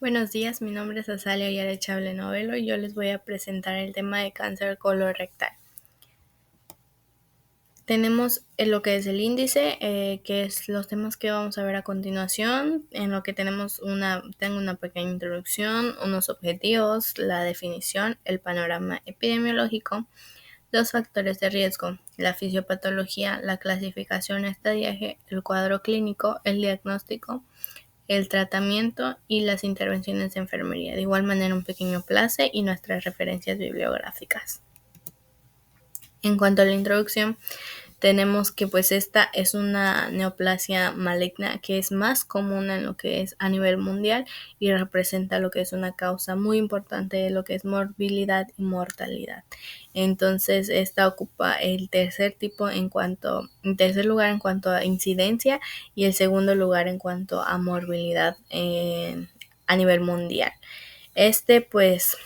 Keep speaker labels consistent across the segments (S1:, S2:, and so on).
S1: Buenos días, mi nombre es Azalia Yarechable Novelo y yo les voy a presentar el tema de cáncer colorectal. Tenemos lo que es el índice, que es los temas que vamos a ver a continuación, en lo que tengo una pequeña introducción, unos objetivos, la definición, el panorama epidemiológico, los factores de riesgo, la fisiopatología, la clasificación, estadiaje, el cuadro clínico, el diagnóstico, el tratamiento y las intervenciones de enfermería. De igual manera, un pequeño place y nuestras referencias bibliográficas. En cuanto a la introducción, tenemos que pues esta es una neoplasia maligna que es más común en lo que es a nivel mundial y representa lo que es una causa muy importante de lo que es morbilidad y mortalidad. Entonces esta ocupa el tercer lugar en cuanto a incidencia y el segundo lugar en cuanto a morbilidad a nivel mundial. Pues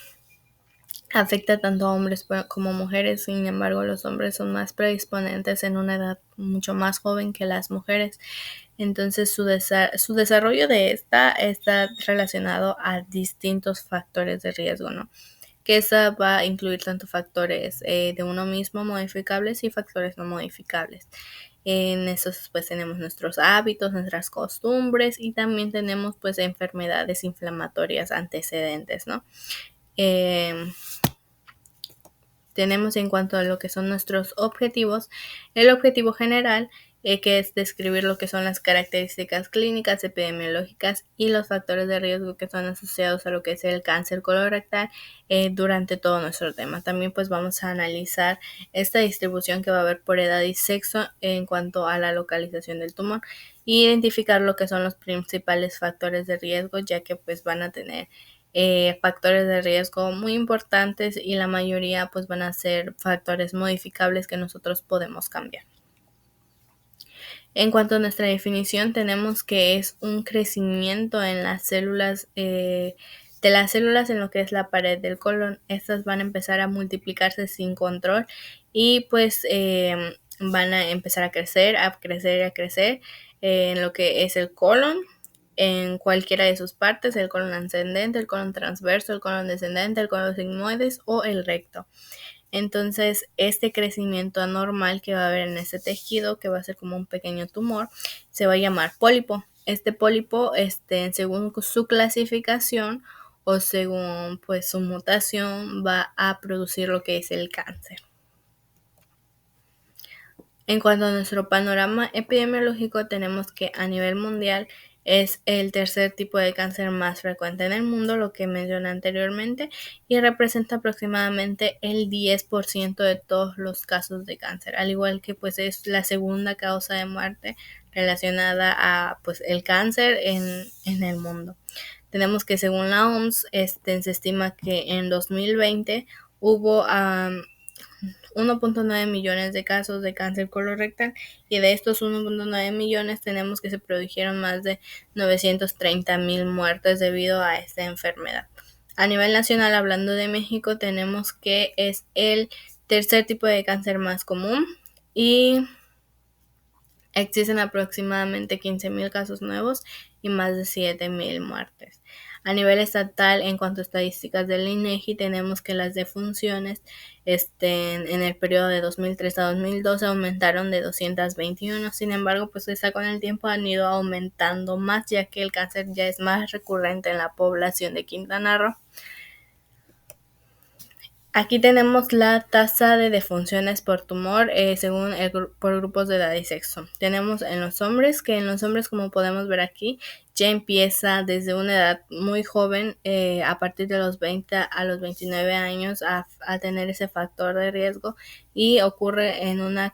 S1: afecta tanto a hombres como mujeres. Sin embargo, los hombres son más predisponentes en una edad mucho más joven que las mujeres. Entonces su desarrollo de esta está relacionado a distintos factores de riesgo, ¿no? Que esa va a incluir tanto factores de uno mismo modificables y factores no modificables. En esos pues tenemos nuestros hábitos, nuestras costumbres y también tenemos pues enfermedades inflamatorias antecedentes, ¿no? Tenemos en cuanto a lo que son nuestros objetivos, el objetivo general, que es describir lo que son las características clínicas, epidemiológicas y los factores de riesgo que son asociados a lo que es el cáncer colorectal durante todo nuestro tema. También pues vamos a analizar esta distribución que va a haber por edad y sexo en cuanto a la localización del tumor e identificar lo que son los principales factores de riesgo, ya que pues van a tener factores de riesgo muy importantes y la mayoría pues van a ser factores modificables que nosotros podemos cambiar. En cuanto a nuestra definición, tenemos que es un crecimiento en las células de las células en lo que es la pared del colon. Estas van a empezar a multiplicarse sin control y pues van a empezar a crecer en lo que es el colon, en cualquiera de sus partes, el colon ascendente, el colon transverso, el colon descendente, el colon sigmoides o el recto. Entonces, este crecimiento anormal que va a haber en este tejido, que va a ser como un pequeño tumor, se va a llamar pólipo. Este pólipo, según su clasificación o según pues su mutación, va a producir lo que es el cáncer. En cuanto a nuestro panorama epidemiológico, tenemos que a nivel mundial es el tercer tipo de cáncer más frecuente en el mundo, lo que mencioné anteriormente, y representa aproximadamente el 10% de todos los casos de cáncer, al igual que pues es la segunda causa de muerte relacionada a pues el cáncer en el mundo. Tenemos que según la OMS, se estima que en 2020 hubo 1.9 millones de casos de cáncer colorectal y de estos 1.9 millones tenemos que se produjeron más de 930,000 muertes debido a esta enfermedad. A nivel nacional, hablando de México, tenemos que es el tercer tipo de cáncer más común y existen aproximadamente 15,000 casos nuevos y más de 7,000 muertes. A nivel estatal, en cuanto a estadísticas del INEGI, tenemos que las defunciones en el periodo de 2003 a 2012 aumentaron de 221. Sin embargo, pues con el tiempo han ido aumentando más, ya que el cáncer ya es más recurrente en la población de Quintana Roo. Aquí tenemos la tasa de defunciones por tumor según por grupos de edad y sexo. Tenemos en los hombres, que en los hombres, como podemos ver aquí, ya empieza desde una edad muy joven, a partir de los 20 a los 29 años, a tener ese factor de riesgo y ocurre en una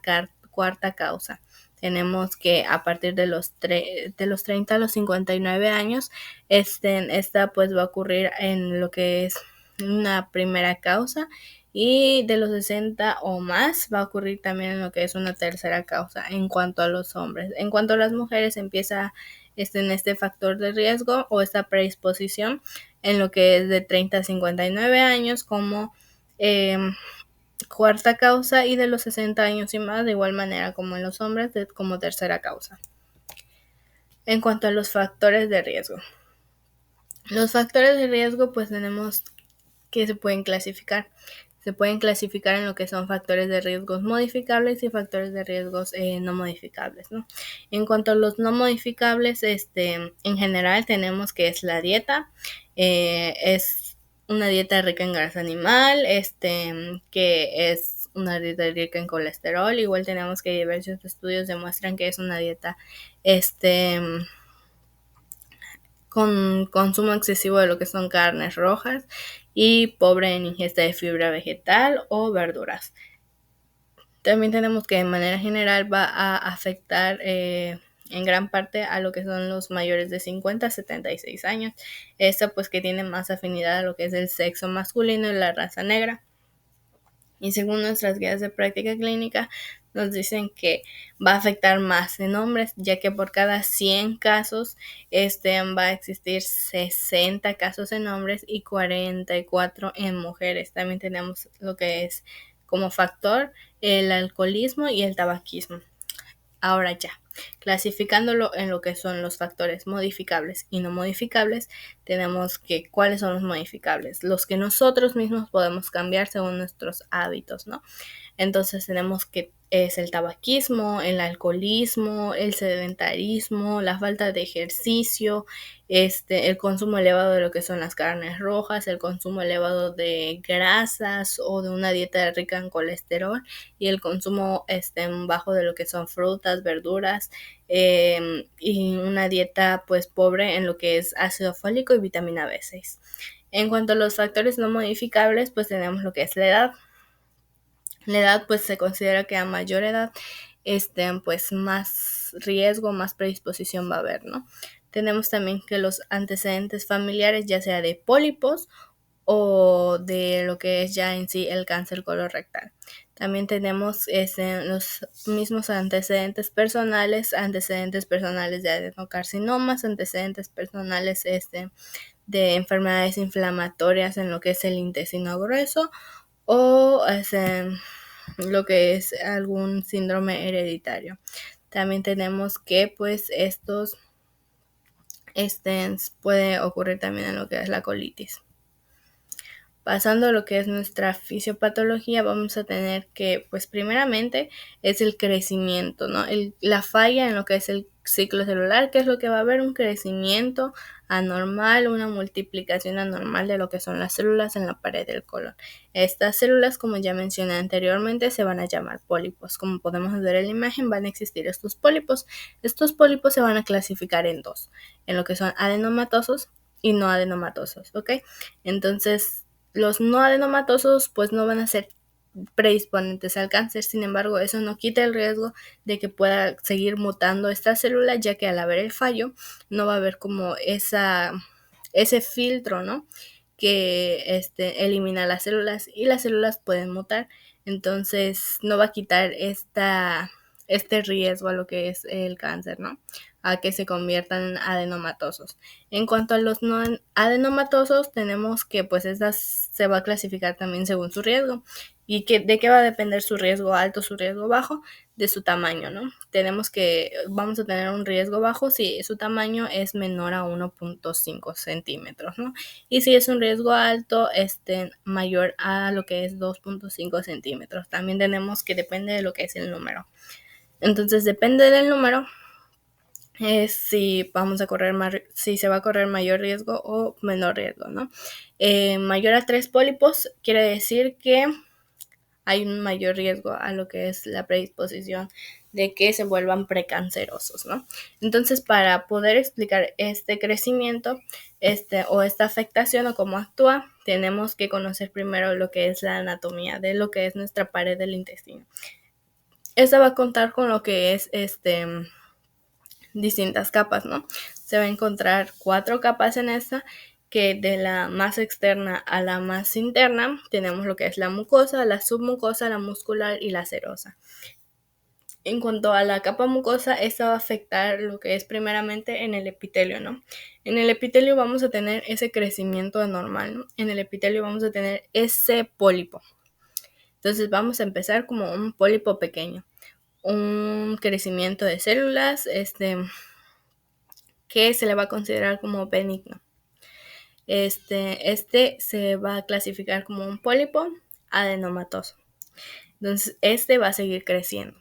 S1: cuarta causa. Tenemos que a partir de los 30 a los 59 años, esta pues va a ocurrir en lo que es una primera causa, y de los 60 o más va a ocurrir también en lo que es una tercera causa en cuanto a los hombres. En cuanto a las mujeres, empieza en este factor de riesgo o esta predisposición en lo que es de 30 a 59 años como cuarta causa, y de los 60 años y más de igual manera como en los hombres como tercera causa. En cuanto a los factores de riesgo, Los factores de riesgo pues tenemos que se pueden clasificar. Se pueden clasificar en lo que son factores de riesgos modificables y factores de riesgos no modificables, ¿no? En cuanto a los no modificables, en general tenemos que es la dieta, es una dieta rica en grasa animal, que es una dieta rica en colesterol. Igual tenemos que diversos estudios demuestran que es una dieta, con consumo excesivo de lo que son carnes rojas y pobre en ingesta de fibra vegetal o verduras. También tenemos que de manera general va a afectar en gran parte a lo que son los mayores de 50 a 76 años. Esto pues que tiene más afinidad a lo que es el sexo masculino y la raza negra. Y según nuestras guías de práctica clínica, nos dicen que va a afectar más en hombres, ya que por cada 100 casos va a existir 60 casos en hombres y 44 en mujeres. También tenemos lo que es como factor el alcoholismo y el tabaquismo. Ahora ya, clasificándolo en lo que son los factores modificables y no modificables, tenemos que cuáles son los modificables, los que nosotros mismos podemos cambiar según nuestros hábitos, ¿no? Entonces tenemos que es el tabaquismo, el alcoholismo, el sedentarismo, la falta de ejercicio, el consumo elevado de lo que son las carnes rojas, el consumo elevado de grasas o de una dieta rica en colesterol y el consumo bajo de lo que son frutas, verduras y una dieta pues pobre en lo que es ácido fólico y vitamina B6. En cuanto a los factores no modificables, pues tenemos lo que es la edad. La edad pues se considera que a mayor edad pues más riesgo, más predisposición va a haber, ¿no? Tenemos también que los antecedentes familiares, ya sea de pólipos o de lo que es ya en sí el cáncer colorectal. También tenemos los mismos antecedentes personales de adenocarcinomas, antecedentes personales de enfermedades inflamatorias en lo que es el intestino grueso o lo que es algún síndrome hereditario. También tenemos que pues estos puede ocurrir también en lo que es la colitis. Pasando a lo que es nuestra fisiopatología, vamos a tener que, pues primeramente, es el crecimiento, ¿no? La falla en lo que es el ciclo celular, que es lo que va a haber un crecimiento anormal, una multiplicación anormal de lo que son las células en la pared del colon. Estas células, como ya mencioné anteriormente, se van a llamar pólipos. Como podemos ver en la imagen, van a existir estos pólipos. Estos pólipos se van a clasificar en dos, en lo que son adenomatosos y no adenomatosos, ¿ok? Entonces, los no adenomatosos pues no van a ser predisponentes al cáncer, sin embargo eso no quita el riesgo de que pueda seguir mutando esta célula, ya que al haber el fallo no va a haber como ese filtro, ¿no? Que elimina las células y las células pueden mutar, entonces no va a quitar este riesgo a lo que es el cáncer, ¿no? A que se conviertan en adenomatosos. En cuanto a los no adenomatosos, tenemos que pues estas se va a clasificar también según su riesgo. ¿Y de qué va a depender su riesgo alto, su riesgo bajo? De su tamaño, ¿no? Vamos a tener un riesgo bajo si su tamaño es menor a 1.5 centímetros, ¿no? Y si es un riesgo alto, mayor a lo que es 2.5 centímetros. También tenemos que depende de lo que es el número. Entonces, depende del número, es si se va a correr mayor riesgo o menor riesgo, ¿no? Mayor a 3 pólipos quiere decir que hay un mayor riesgo a lo que es la predisposición de que se vuelvan precancerosos, ¿no? Entonces, para poder explicar este crecimiento, o esta afectación o cómo actúa, tenemos que conocer primero lo que es la anatomía de lo que es nuestra pared del intestino. Esta va a contar con lo que es distintas capas, ¿no? Se va a encontrar 4 capas en esta, que de la más externa a la más interna tenemos lo que es la mucosa, la submucosa, la muscular y la serosa. En cuanto a la capa mucosa, esta va a afectar lo que es primeramente en el epitelio, ¿no? En el epitelio vamos a tener ese crecimiento anormal, ¿no? En el epitelio vamos a tener ese pólipo. Entonces vamos a empezar como un pólipo pequeño, un crecimiento de células, que se le va a considerar como benigno. este se va a clasificar como un pólipo adenomatoso. Entonces, este va a seguir creciendo.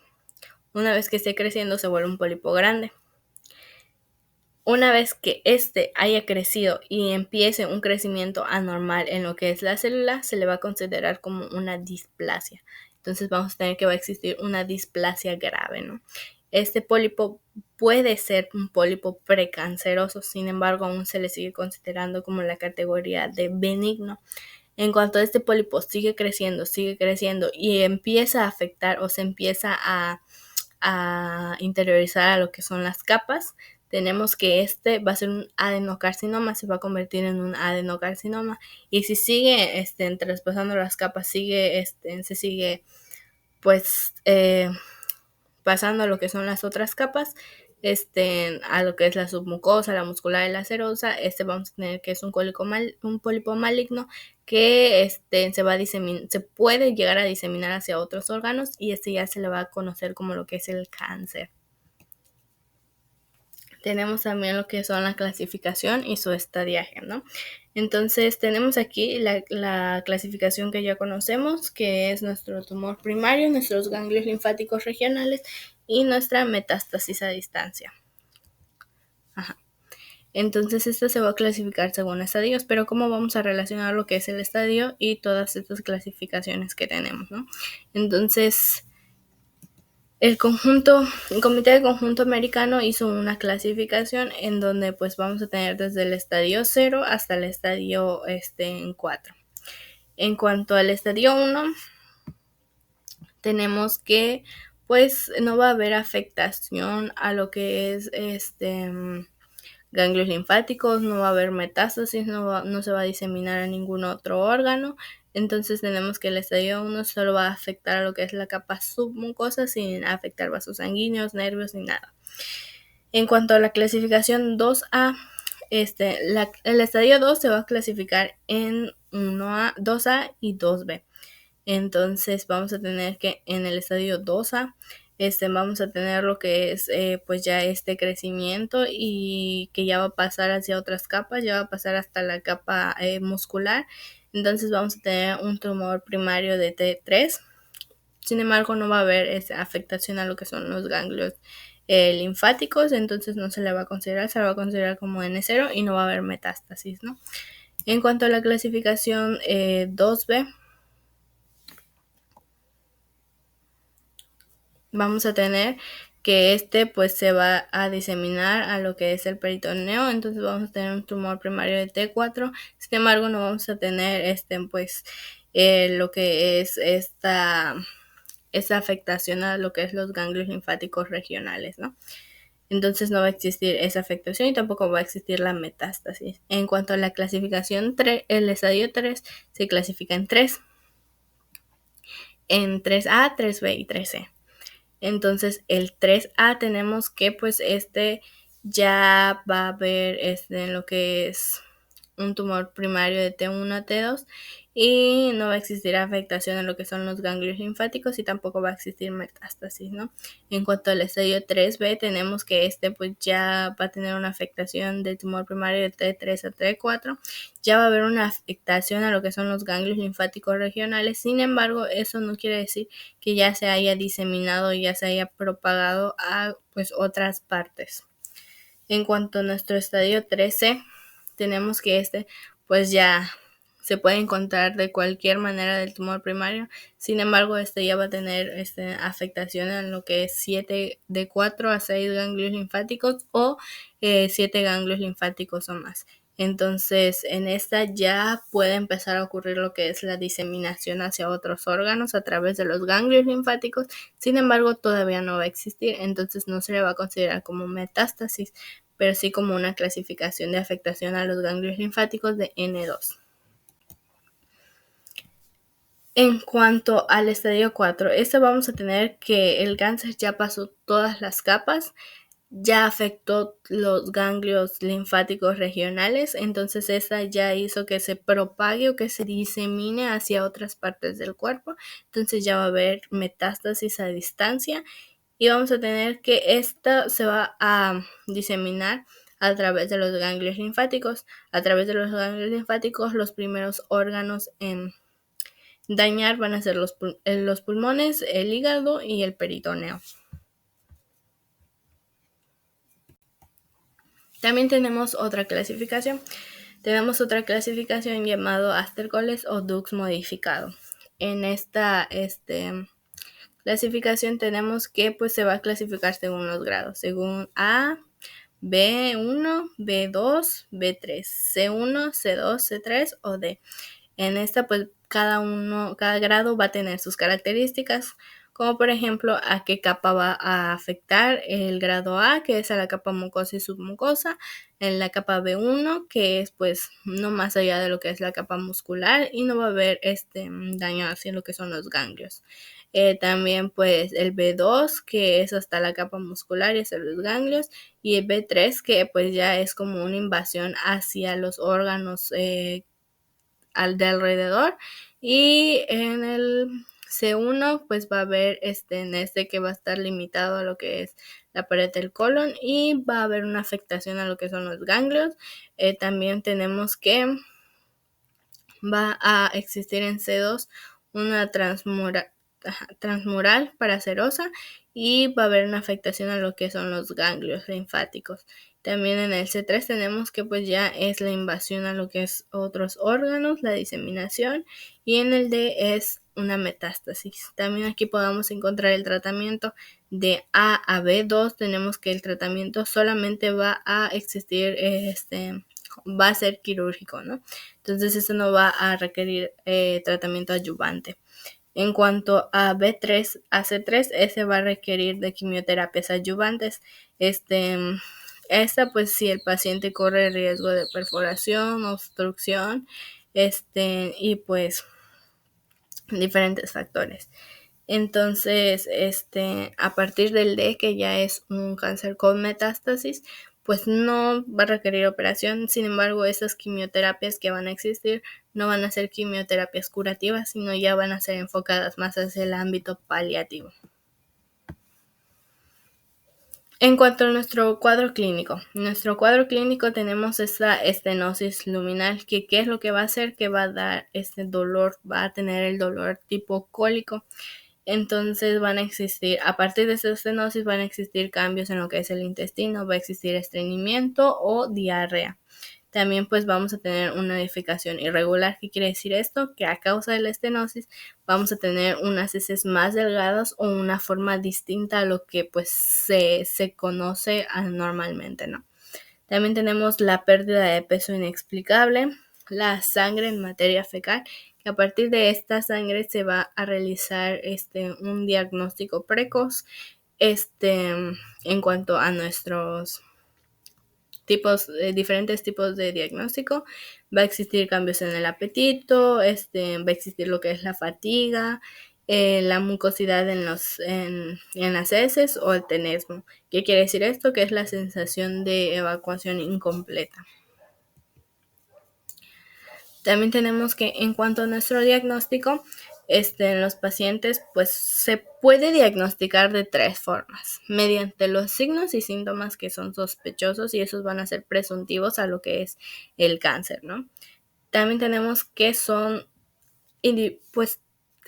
S1: Una vez que esté creciendo, se vuelve un pólipo grande. Una vez que este haya crecido y empiece un crecimiento anormal en lo que es la célula, se le va a considerar como una displasia. Entonces vamos a tener que va a existir una displasia grave, ¿no? Este pólipo puede ser un pólipo precanceroso, sin embargo, aún se le sigue considerando como la categoría de benigno. En cuanto este pólipo sigue creciendo y empieza a afectar o se empieza a interiorizar a lo que son las capas, tenemos que este va a ser un adenocarcinoma, se va a convertir en un adenocarcinoma, y si sigue traspasando las capas, se sigue pues pasando a lo que son las otras capas, a lo que es la submucosa, la muscular y la serosa, vamos a tener que es un pólipo maligno que se puede llegar a diseminar hacia otros órganos, y ya se le va a conocer como lo que es el cáncer. Tenemos también lo que son la clasificación y su estadiaje, ¿no? Entonces tenemos aquí la clasificación que ya conocemos, que es nuestro tumor primario, nuestros ganglios linfáticos regionales y nuestra metástasis a distancia. Ajá. Entonces esto se va a clasificar según estadios, pero ¿cómo vamos a relacionar lo que es el estadio y todas estas clasificaciones que tenemos, ¿no? Entonces, el Comité de Conjunto Americano hizo una clasificación en donde pues vamos a tener desde el estadio 0 hasta el estadio 4. En cuanto al estadio 1, tenemos que pues no va a haber afectación a lo que es ganglios linfáticos, no va a haber metástasis, no se va a diseminar a ningún otro órgano. Entonces tenemos que el estadio 1 solo va a afectar a lo que es la capa submucosa sin afectar vasos sanguíneos, nervios ni nada. En cuanto a la clasificación 2A, el estadio 2 se va a clasificar en 1A, 2A y 2B. Entonces vamos a tener que en el estadio 2A vamos a tener lo que es pues ya este crecimiento, y que ya va a pasar hacia otras capas, ya va a pasar hasta la capa muscular. Entonces vamos a tener un tumor primario de T3. Sin embargo, no va a haber esa afectación a lo que son los ganglios linfáticos, entonces no se le va a considerar, se le va a considerar como N0 y no va a haber metástasis, ¿no? En cuanto a la clasificación 2B, vamos a tener que pues se va a diseminar a lo que es el peritoneo, entonces vamos a tener un tumor primario de T4. Sin embargo, no vamos a tener pues lo que es esta afectación a lo que es los ganglios linfáticos regionales, ¿no? Entonces no va a existir esa afectación y tampoco va a existir la metástasis. En cuanto a la clasificación 3, el estadio 3 se clasifica en 3. En 3A, 3B y 3C. Entonces el 3A tenemos que pues ya va a haber en lo que es un tumor primario de T1 a T2, y no va a existir afectación en lo que son los ganglios linfáticos y tampoco va a existir metástasis, ¿no? En cuanto al estadio 3B, tenemos que pues ya va a tener una afectación del tumor primario de T3 a T4, ya va a haber una afectación a lo que son los ganglios linfáticos regionales. Sin embargo, eso no quiere decir que ya se haya diseminado y ya se haya propagado a pues otras partes. En cuanto a nuestro estadio 3C, tenemos que pues ya se puede encontrar de cualquier manera del tumor primario. Sin embargo, ya va a tener afectación en lo que es de 4 a 6 ganglios linfáticos o 7 ganglios linfáticos o más. Entonces, en esta ya puede empezar a ocurrir lo que es la diseminación hacia otros órganos a través de los ganglios linfáticos. Sin embargo, todavía no va a existir, entonces no se le va a considerar como metástasis, pero sí como una clasificación de afectación a los ganglios linfáticos de N2. En cuanto al estadio 4, vamos a tener que el cáncer ya pasó todas las capas, ya afectó los ganglios linfáticos regionales, entonces esta ya hizo que se propague o que se disemine hacia otras partes del cuerpo, entonces ya va a haber metástasis a distancia, y vamos a tener que esta se va a diseminar a través de los ganglios linfáticos. A través de los ganglios linfáticos, los primeros órganos en dañar van a ser los pulmones, el hígado y el peritoneo. También tenemos otra clasificación. Tenemos otra clasificación llamado Aspergillus o Dux modificado. En esta clasificación tenemos que pues se va a clasificar según los grados, según A, B1, B2, B3, C1, C2, C3 o D. En esta pues cada grado va a tener sus características, como por ejemplo a qué capa va a afectar el grado A, que es a la capa mucosa y submucosa, en la capa B1, que es pues no más allá de lo que es la capa muscular y no va a haber daño hacia lo que son los ganglios. También pues el B2, que es hasta la capa muscular y hacia los ganglios, y el B3, que pues ya es como una invasión hacia los órganos de alrededor. Y en el C1 pues va a haber que va a estar limitado a lo que es la pared del colon y va a haber una afectación a lo que son los ganglios. También tenemos que va a existir en C2 una transmural paracerosa y va a haber una afectación a lo que son los ganglios linfáticos. También en el C3 tenemos que pues ya es la invasión a lo que es otros órganos, la diseminación, y en el D es una metástasis. También aquí podamos encontrar el tratamiento de A a B2. Tenemos que el tratamiento solamente va a existir, va a ser quirúrgico, ¿no? Entonces eso no va a requerir tratamiento adyuvante. En cuanto a B3 a C3, ese va a requerir de quimioterapias adyuvantes. Esta pues si el paciente corre riesgo de perforación, obstrucción, y pues diferentes factores. Entonces, a partir del D, que ya es un cáncer con metástasis, pues no va a requerir operación. Sin embargo, esas quimioterapias que van a existir no van a ser quimioterapias curativas, sino ya van a ser enfocadas más hacia el ámbito paliativo. En cuanto a nuestro cuadro clínico tenemos esta estenosis luminal, que ¿qué es lo que va a hacer? Que va a dar este dolor, va a tener el dolor tipo cólico. Entonces van a existir, a partir de esta estenosis van a existir cambios en lo que es el intestino, va a existir estreñimiento o diarrea. También pues vamos a tener una defecación irregular. ¿Qué quiere decir esto? Que a causa de la estenosis vamos a tener unas heces más delgadas o una forma distinta a lo que pues se conoce normalmente, ¿no? También tenemos la pérdida de peso inexplicable, la sangre en materia fecal, que a partir de esta sangre se va a realizar un diagnóstico precoz en cuanto a nuestros diferentes tipos de diagnóstico. Va a existir cambios en el apetito, va a existir lo que es la fatiga, la mucosidad en las heces o el tenesmo. ¿Qué quiere decir esto? Que es la sensación de evacuación incompleta. También tenemos que en cuanto a nuestro diagnóstico, en los pacientes pues se puede diagnosticar de 3 formas, mediante los signos y síntomas que son sospechosos y esos van a ser presuntivos a lo que es el cáncer, ¿no? También tenemos que pues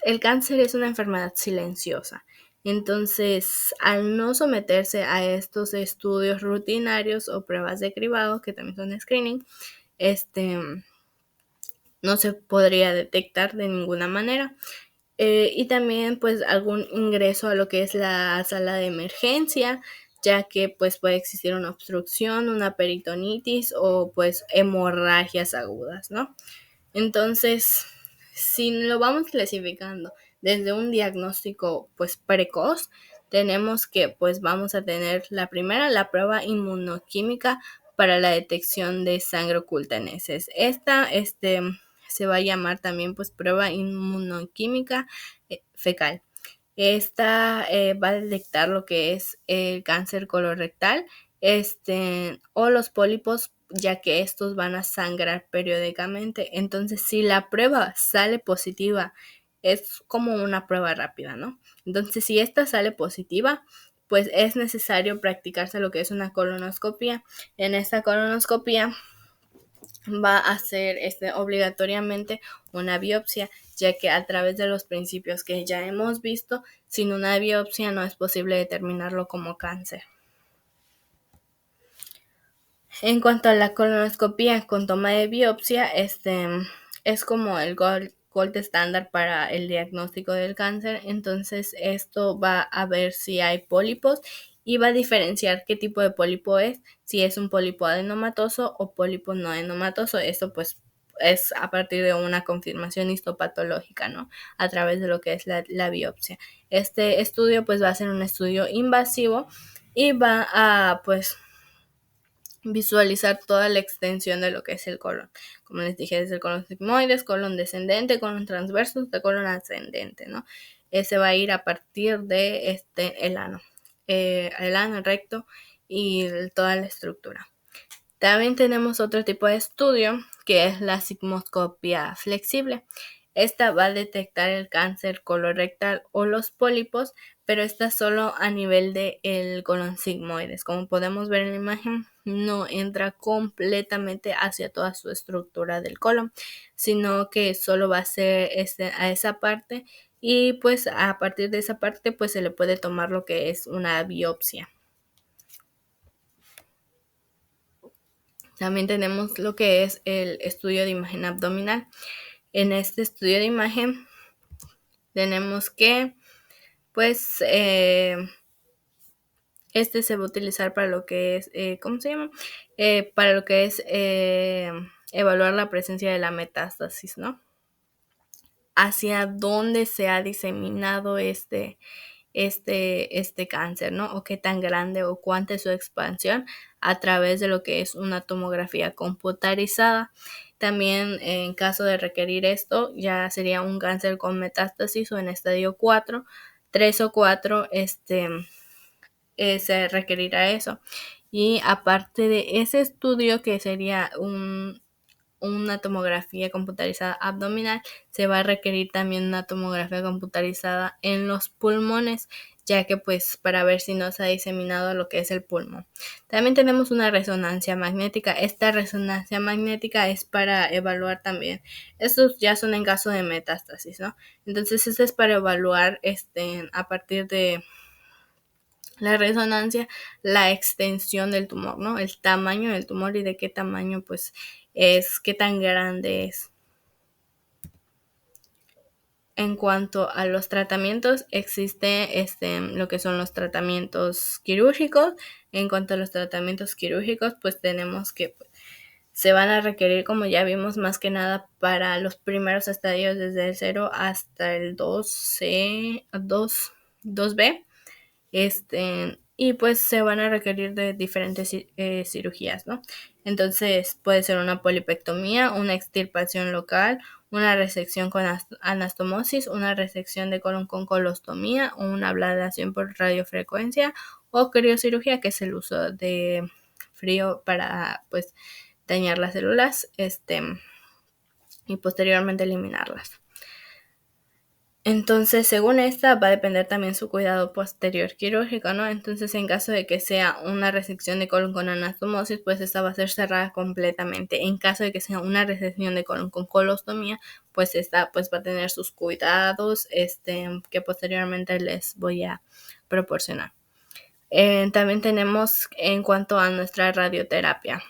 S1: el cáncer es una enfermedad silenciosa. Entonces, al no someterse a estos estudios rutinarios o pruebas de cribado, que también son screening, no se podría detectar de ninguna manera. Y también pues algún ingreso a lo que es la sala de emergencia, ya que pues puede existir una obstrucción, una peritonitis o pues hemorragias agudas, ¿no? Entonces, si lo vamos clasificando desde un diagnóstico pues precoz, tenemos que pues vamos a tener la primera, la prueba inmunoquímica para la detección de sangre oculta en heces. Esta se va a llamar también pues prueba inmunoquímica fecal. Esta va a detectar lo que es el cáncer colorectal o los pólipos, ya que estos van a sangrar periódicamente. Entonces, si la prueba sale positiva, es como una prueba rápida, ¿no? Entonces, si esta sale positiva, pues es necesario practicarse lo que es una colonoscopia. En esta colonoscopia va a hacer obligatoriamente una biopsia, ya que a través de los principios que ya hemos visto, sin una biopsia no es posible determinarlo como cáncer. En cuanto a la colonoscopia con toma de biopsia, es como el gold estándar para el diagnóstico del cáncer. Entonces esto va a ver si hay pólipos y va a diferenciar qué tipo de pólipo es, si es un pólipo adenomatoso o pólipo no adenomatoso. Esto pues es a partir de una confirmación histopatológica, ¿no? A través de lo que es la biopsia. Este estudio pues va a ser un estudio invasivo y va a pues visualizar toda la extensión de lo que es el colon. Como les dije, desde el colon sigmoides, colon descendente, colon transverso, hasta colon ascendente, ¿no? Ese va a ir a partir de el ano, el recto y toda la estructura. También tenemos otro tipo de estudio que es la sigmoscopia flexible. Esta va a detectar el cáncer colorectal o los pólipos, pero está solo a nivel del colon sigmoides. Como podemos ver en la imagen, no entra completamente hacia toda su estructura del colon, sino que solo va a ser a esa parte, y pues a partir de esa parte pues se le puede tomar lo que es una biopsia. También tenemos lo que es el estudio de imagen abdominal. En este estudio de imagen tenemos que pues se va a utilizar para lo que es, ¿cómo se llama? Para lo que es evaluar la presencia de la metástasis, ¿no? Hacia dónde se ha diseminado este cáncer, ¿no? O qué tan grande o cuánta es su expansión a través de lo que es una tomografía computarizada. También en caso de requerir esto, ya sería un cáncer con metástasis o en estadio 4, 3 o 4, se requerirá eso. Y aparte de ese estudio, que sería una tomografía computarizada abdominal, se va a requerir también una tomografía computarizada en los pulmones, ya que pues para ver si no se ha diseminado lo que es el pulmón. También tenemos una resonancia magnética. Esta resonancia magnética es para evaluar también, estos ya son en caso de metástasis, ¿no? Entonces este es para evaluar a partir de la resonancia, la extensión del tumor, ¿no? El tamaño del tumor y de qué tamaño pues es, qué tan grande es. En cuanto a los tratamientos, existe lo que son los tratamientos quirúrgicos. En cuanto a los tratamientos quirúrgicos, pues tenemos que se van a requerir, como ya vimos, más que nada para los primeros estadios desde el 0 hasta el 2C, 2B. Y pues se van a requerir de diferentes cirugías, ¿no? Entonces puede ser una polipectomía, una extirpación local, una resección con anastomosis, una resección de colon con colostomía, o una ablación por radiofrecuencia, o criocirugía, que es el uso de frío para pues dañar las células y posteriormente eliminarlas. Entonces, según esta, va a depender también su cuidado posterior quirúrgico, ¿no? Entonces, en caso de que sea una resección de colon con anastomosis, pues esta va a ser cerrada completamente. En caso de que sea una resección de colon con colostomía, pues esta pues va a tener sus cuidados, que posteriormente les voy a proporcionar. También tenemos en cuanto a nuestra radioterapia.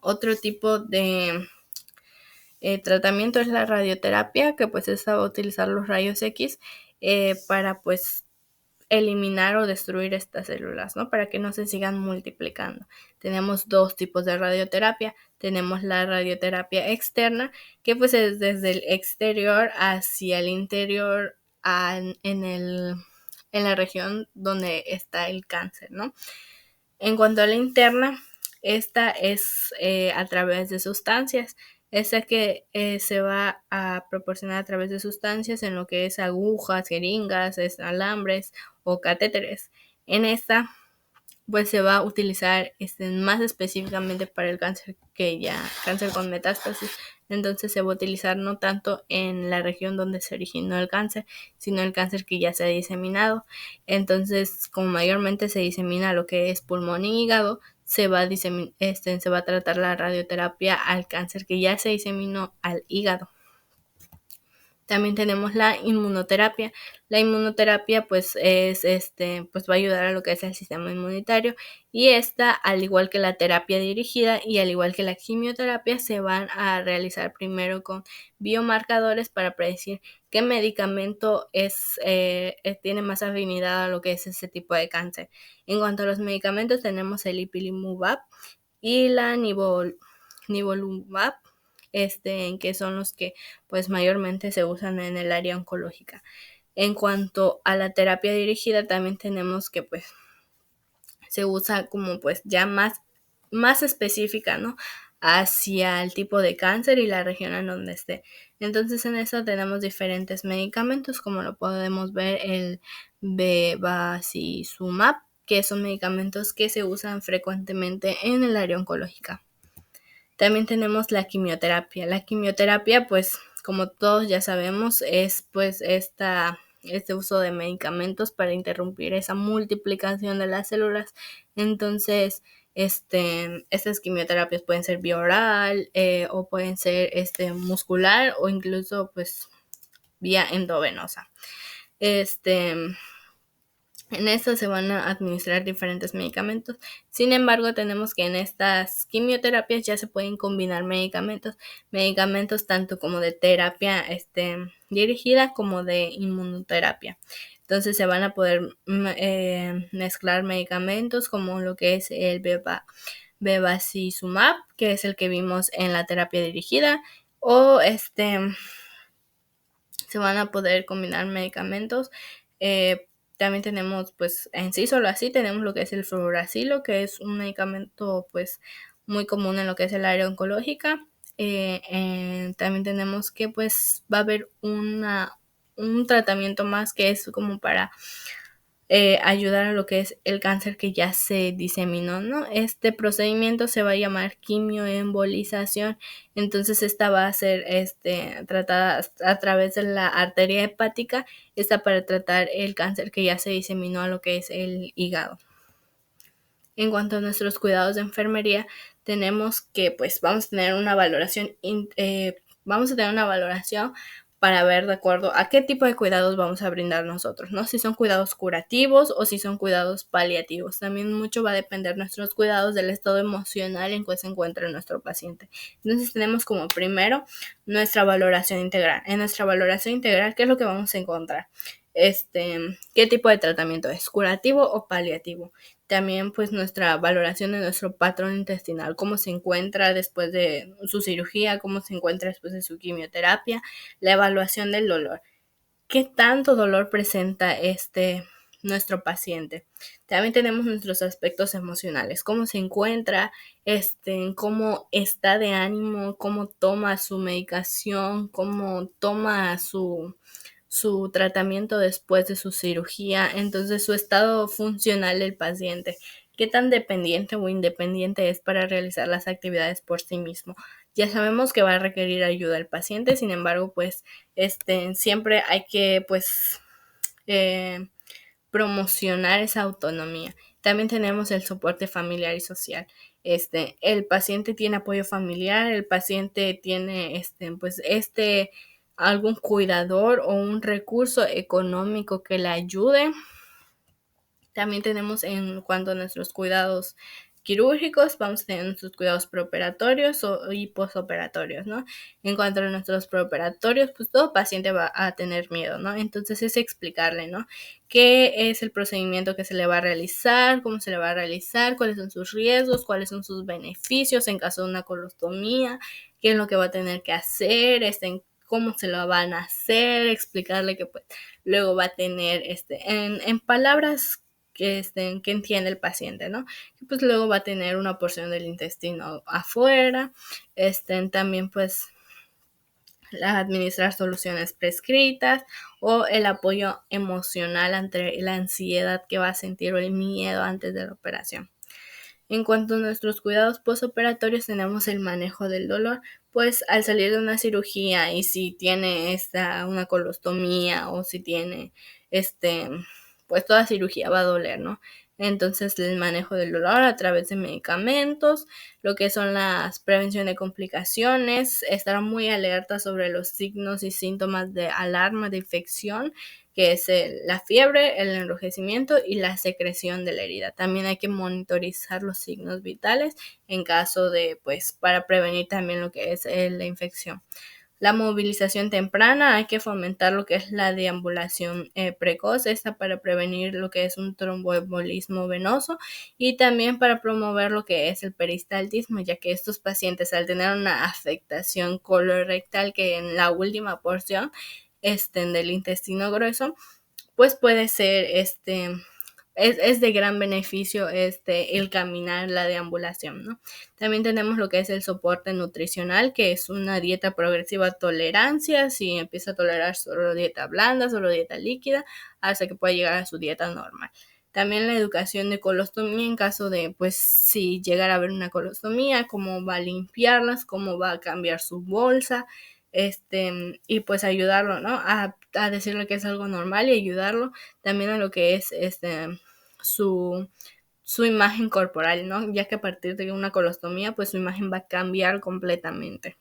S1: Otro tipo de tratamiento es la radioterapia, que pues esta va a utilizar los rayos X para pues eliminar o destruir estas células, ¿no? Para que no se sigan multiplicando. Tenemos dos tipos de radioterapia. Tenemos la radioterapia externa, que pues es desde el exterior hacia el interior en la región donde está el cáncer, ¿no? En cuanto a la interna, esta es a través de sustancias. Esta que se va a proporcionar a través de sustancias en lo que es agujas, jeringas, alambres o catéteres. En esta pues se va a utilizar más específicamente para el cáncer cáncer con metástasis. Entonces se va a utilizar no tanto en la región donde se originó el cáncer, sino el cáncer que ya se ha diseminado. Entonces, como mayormente se disemina lo que es pulmón y hígado, se va a tratar la radioterapia al cáncer que ya se diseminó al hígado. También tenemos la inmunoterapia. La inmunoterapia pues pues va a ayudar a lo que es el sistema inmunitario, y esta, al igual que la terapia dirigida y al igual que la quimioterapia, se van a realizar primero con biomarcadores para predecir qué medicamento tiene más afinidad a lo que es ese tipo de cáncer. En cuanto a los medicamentos, tenemos el ipilimumab y la nivolumab, que son los que pues mayormente se usan en el área oncológica. En cuanto a la terapia dirigida, también tenemos que pues se usa como pues ya más específica, ¿no? Hacia el tipo de cáncer y la región en donde esté. Entonces en eso tenemos diferentes medicamentos, como lo podemos ver el bevacizumab, que son medicamentos que se usan frecuentemente en el área oncológica. También tenemos la quimioterapia. La quimioterapia, pues, como todos ya sabemos, es pues este uso de medicamentos para interrumpir esa multiplicación de las células. Entonces, estas quimioterapias pueden ser vía oral, o pueden ser muscular, o incluso pues vía endovenosa. En esto se van a administrar diferentes medicamentos. Sin embargo, tenemos que en estas quimioterapias ya se pueden combinar medicamentos tanto como de terapia dirigida como de inmunoterapia. Entonces se van a poder mezclar medicamentos como lo que es el bevacizumab, que es el que vimos en la terapia dirigida, o se van a poder combinar medicamentos. También tenemos, pues, en sí solo así, tenemos lo que es el fluoracilo, que es un medicamento, pues, muy común en lo que es el área oncológica. También tenemos que, pues, va a haber un tratamiento más que es como para ayudar a lo que es el cáncer que ya se diseminó, ¿no? Este procedimiento se va a llamar quimioembolización. Entonces esta va a ser tratada a través de la arteria hepática, esta para tratar el cáncer que ya se diseminó a lo que es el hígado. En cuanto a nuestros cuidados de enfermería, tenemos que pues vamos a tener una valoración para ver de acuerdo a qué tipo de cuidados vamos a brindar nosotros, ¿no? Si son cuidados curativos o si son cuidados paliativos. También mucho va a depender nuestros cuidados del estado emocional en que se encuentra nuestro paciente. Entonces tenemos como primero nuestra valoración integral. En nuestra valoración integral, ¿qué es lo que vamos a encontrar? ¿Qué tipo de tratamiento es? ¿Curativo o paliativo? También pues nuestra valoración de nuestro patrón intestinal, cómo se encuentra después de su cirugía, cómo se encuentra después de su quimioterapia, la evaluación del dolor, qué tanto dolor presenta nuestro paciente. También tenemos nuestros aspectos emocionales, cómo se encuentra, cómo está de ánimo, cómo toma su medicación, cómo toma su tratamiento después de su cirugía. Entonces, su estado funcional del paciente, qué tan dependiente o independiente es para realizar las actividades por sí mismo. Ya sabemos que va a requerir ayuda el paciente, sin embargo, pues siempre hay que pues promocionar esa autonomía. También tenemos el soporte familiar y social. El paciente tiene apoyo familiar, el paciente tiene pues algún cuidador o un recurso económico que le ayude. También tenemos en cuanto a nuestros cuidados quirúrgicos, vamos a tener nuestros cuidados preoperatorios y postoperatorios, ¿no? En cuanto a nuestros preoperatorios, pues todo paciente va a tener miedo, ¿no? Entonces es explicarle, ¿no? ¿Qué es el procedimiento que se le va a realizar? ¿Cómo se le va a realizar? ¿Cuáles son sus riesgos? ¿Cuáles son sus beneficios en caso de una colostomía? ¿Qué es lo que va a tener que hacer? ¿Cómo se lo van a hacer? Explicarle que pues luego va a tener en palabras que entiende el paciente, ¿no? Y pues luego va a tener una porción del intestino afuera. También pues administrar soluciones prescritas o el apoyo emocional ante la ansiedad que va a sentir o el miedo antes de la operación. En cuanto a nuestros cuidados postoperatorios, tenemos el manejo del dolor, pues al salir de una cirugía y si tiene una colostomía o si tiene pues toda cirugía va a doler, ¿no? Entonces el manejo del dolor a través de medicamentos, lo que son las prevención de complicaciones, estar muy alerta sobre los signos y síntomas de alarma de infección, que es la fiebre, el enrojecimiento y la secreción de la herida. También hay que monitorizar los signos vitales en caso de, pues, para prevenir también lo que es la infección. La movilización temprana, hay que fomentar lo que es la deambulación precoz, esta para prevenir lo que es un tromboembolismo venoso y también para promover lo que es el peristaltismo, ya que estos pacientes al tener una afectación colorectal que en la última porción del intestino grueso, pues puede ser es de gran beneficio el caminar, la deambulación, ¿no? También tenemos lo que es el soporte nutricional, que es una dieta progresiva tolerancia, si empieza a tolerar solo dieta blanda, solo dieta líquida, hasta que pueda llegar a su dieta normal. También la educación de colostomía en caso de, pues, si llegara a haber una colostomía, cómo va a limpiarlas, cómo va a cambiar su bolsa, y pues ayudarlo, ¿no? A decirle que es algo normal y ayudarlo también a lo que es su imagen corporal, ¿no? Ya que a partir de una colostomía, pues su imagen va a cambiar completamente.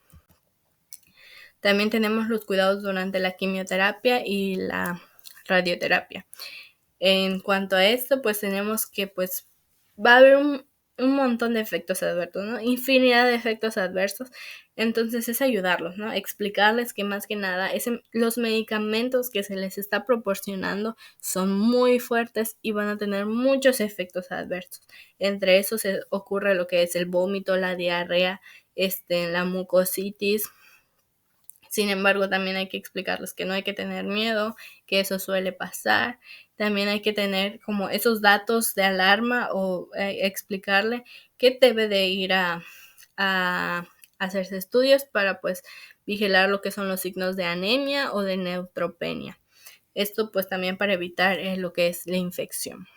S1: También tenemos los cuidados durante la quimioterapia y la radioterapia. En cuanto a esto, pues tenemos que, pues, va a haber un montón de efectos adversos, ¿no? Infinidad de efectos adversos. Entonces es ayudarlos, ¿no? Explicarles que más que nada los medicamentos que se les está proporcionando son muy fuertes y van a tener muchos efectos adversos. Entre esos se ocurre lo que es el vómito, la diarrea, la mucositis. Sin embargo, también hay que explicarles que no hay que tener miedo, que eso suele pasar. También hay que tener como esos datos de alarma o explicarle que debe de ir a hacerse estudios para, pues, vigilar lo que son los signos de anemia o de neutropenia. Esto pues también para evitar lo que es la infección.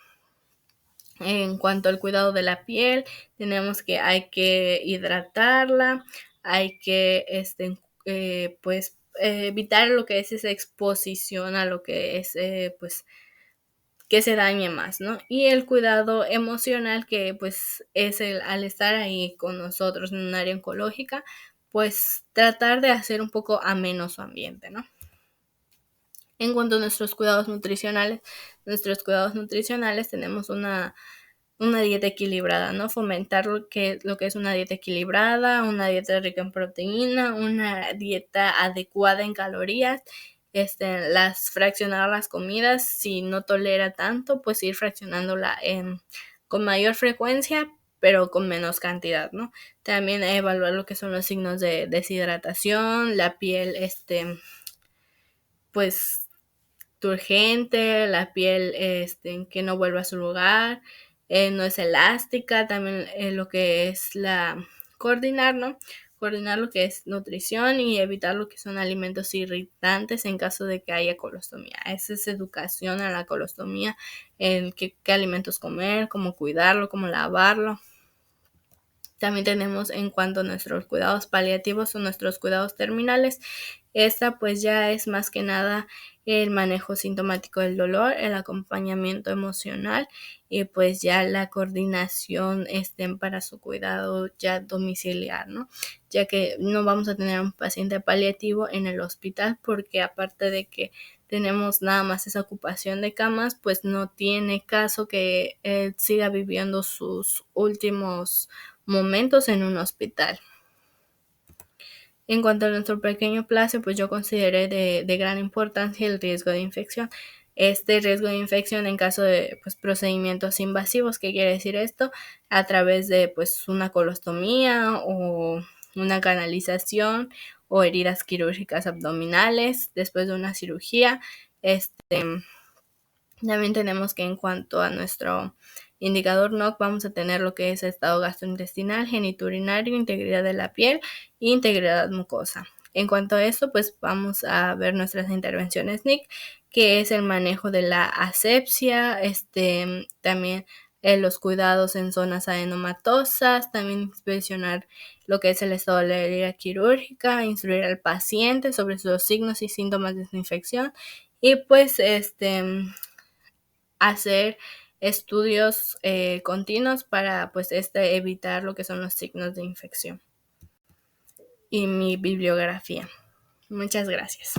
S1: En cuanto al cuidado de la piel, tenemos que hay que hidratarla, hay que pues evitar lo que es esa exposición a lo que es pues que se dañe más, ¿no? Y el cuidado emocional, que pues es al estar ahí con nosotros en un área oncológica, pues tratar de hacer un poco ameno su ambiente, ¿no? En cuanto a nuestros cuidados nutricionales tenemos una dieta equilibrada, ¿no? Fomentar lo que es una dieta equilibrada, una dieta rica en proteína, una dieta adecuada en calorías, fraccionar las comidas, si no tolera tanto, pues ir fraccionándola con mayor frecuencia, pero con menos cantidad, ¿no? También evaluar lo que son los signos de deshidratación, la piel, pues turgente, la piel que no vuelve a su lugar, no es elástica, también lo que es coordinar, ¿no? Coordinar lo que es nutrición y evitar lo que son alimentos irritantes en caso de que haya colostomía. Esa es educación a la colostomía, en qué alimentos comer, cómo cuidarlo, cómo lavarlo. También tenemos en cuanto a nuestros cuidados paliativos o nuestros cuidados terminales. Esta pues ya es más que nada el manejo sintomático del dolor, el acompañamiento emocional y pues ya la coordinación para su cuidado ya domiciliar, ¿no? Ya que no vamos a tener un paciente paliativo en el hospital porque aparte de que tenemos nada más esa ocupación de camas, pues no tiene caso que él siga viviendo sus últimos momentos en un hospital. En cuanto a nuestro pequeño plazo, pues yo consideré de gran importancia el riesgo de infección. Este riesgo de infección en caso de pues, procedimientos invasivos, ¿qué quiere decir esto? A través de pues una colostomía o una canalización o heridas quirúrgicas abdominales después de una cirugía. También tenemos que en cuanto a nuestro indicador NOC vamos a tener lo que es estado gastrointestinal, genitourinario, integridad de la piel e integridad mucosa. En cuanto a esto, pues vamos a ver nuestras intervenciones NIC, que es el manejo de la asepsia, también los cuidados en zonas adenomatosas, también inspeccionar lo que es el estado de la herida quirúrgica, instruir al paciente sobre los signos y síntomas de su infección y pues hacer estudios continuos para pues evitar lo que son los signos de infección. Y mi bibliografía. Muchas gracias.